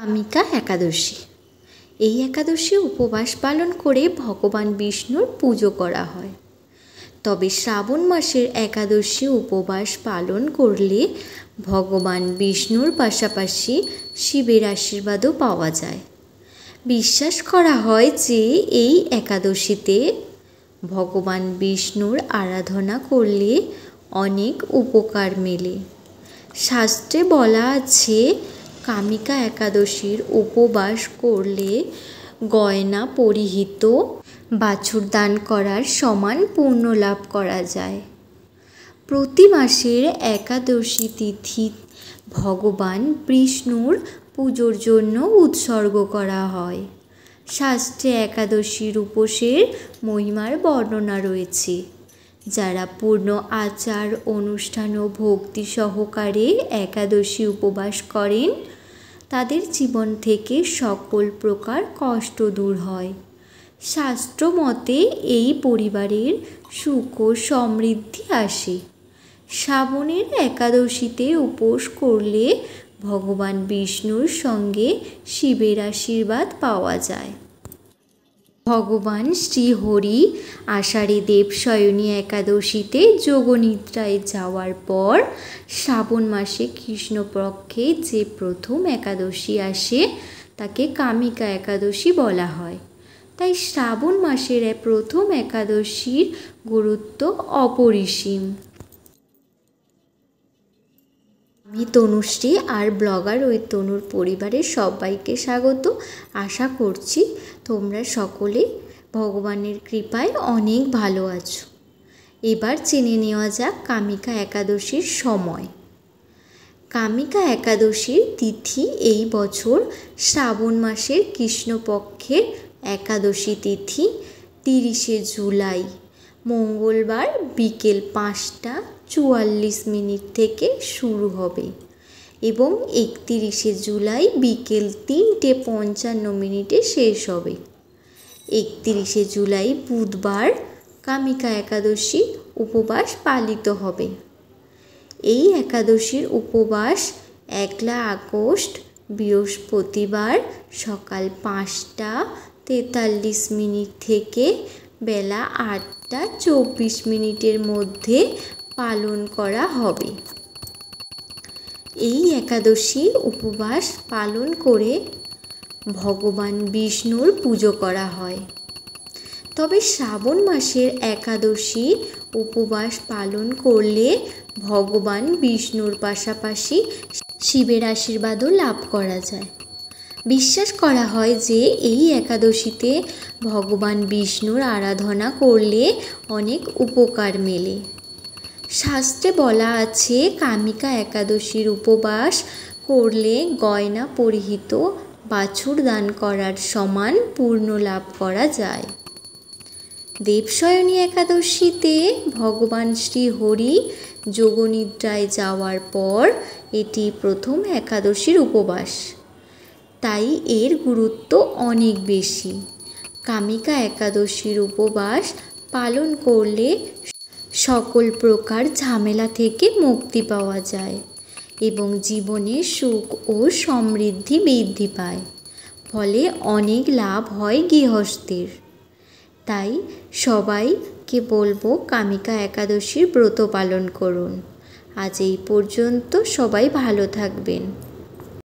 কামিকা একাদশী। এই একাদশী উপবাস পালন করে ভগবান বিষ্ণুর পুজো করা হয়। তবে শ্রাবণ মাসের একাদশী উপবাস পালন করলে ভগবান বিষ্ণুর পাশাপাশি শিবের আশীর্বাদও পাওয়া যায়। বিশ্বাস করা হয় যে এই একাদশীতে ভগবান বিষ্ণুর আরাধনা করলে অনেক উপকার মেলে। শাস্ত্রে বলা আছে, কামিকা একাদশীর উপবাস করলে গয়না পরিহিত, বাছুর দান করার সমান পুণ্য লাভ করা যায়। প্রতি মাসের একাদশী তিথি ভগবান বিষ্ণুর পুজোর জন্য উৎসর্গ করা হয়। শাস্ত্রে একাদশীর উপোসের মহিমার বর্ণনা রয়েছে। যারা পূর্ণ আচার অনুষ্ঠান ও ভক্তি সহকারে একাদশী উপবাস করেন তাদের জীবন থেকে সকল প্রকার কষ্ট দূর হয়। শাস্ত্র মতে এই পরিবারের সুখ ও সমৃদ্ধি আসে। শ্রাবণের একাদশীতে উপোস করলে ভগবান বিষ্ণুর সঙ্গে শিবের আশীর্বাদ পাওয়া যায়। ভগবান শ্রীহরি আষাঢ়ে দেবশয়নী একাদশীতে যোগনিদ্রায় যাওয়ার পর শ্রাবণ মাসে কৃষ্ণপক্ষে যে প্রথম একাদশী আসে তাকে কামিকা একাদশী বলা হয়। তাই শ্রাবণ মাসের প্রথম একাদশীর গুরুত্ব অপরিসীম। আমি তনুশ্রী আর ব্লগার ওই তনুর পরিবারের সবাইকে স্বাগত। আশা করছি তোমরা সকলে ভগবানের কৃপায় অনেক ভালো আছো। এবার জেনে নেওয়া যাক কামিকা একাদশীর সময়। কামিকা একাদশীর তিথি এই বছর শ্রাবণ মাসের কৃষ্ণপক্ষের একাদশী তিথি 30শে জুলাই মঙ্গলবার বিকেল 5টা 44 থেকে শুরু হবে এবং 31শে জুলাই বিকেল 3টে 55 শেষ হবে। 31শে জুলাই বুধবার কামিকা একাদশী উপবাস পালিত হবে। এই একাদশীর উপবাস 1 আগস্ট বৃহস্পতিবার সকাল 5টা 43 থেকে বেলা 8টা 24 মধ্যে পালন করা হবে। এই একাদশী উপবাস পালন করে ভগবান বিষ্ণুর পুজো করা হয়। তবে শ্রাবণ মাসের একাদশী উপবাস পালন করলে ভগবান বিষ্ণুর পাশাপাশি শিবের আশীর্বাদও লাভ করা যায়। বিশ্বাস করা হয় যে এই একাদশীতে ভগবান বিষ্ণুর আরাধনা করলে অনেক উপকার মেলে। শাস্ত্রে বলা আছে, কামিকা একাদশীর উপবাস করলে গয়না পরিহিত, বাছুর দান করার সমান পুণ্য লাভ করা যায়। দেবশয়নী একাদশীতে ভগবান শ্রীহরি যোগনিদ্রায় যাওয়ার পর এটি প্রথম একাদশীর উপবাস, তাই এর গুরুত্ব অনেক বেশি। কামিকা একাদশীর উপবাস পালন করলে সকল প্রকার ঝামেলা থেকে মুক্তি পাওয়া যায় এবং জীবনে সুখ ও সমৃদ্ধি বৃদ্ধি পায়। ফলে অনেক লাভ হয় গৃহস্থের। তাই সবাইকে বলবো কামিকা একাদশীর ব্রত পালন করুন। আজ এই পর্যন্ত, সবাই ভালো থাকবেন।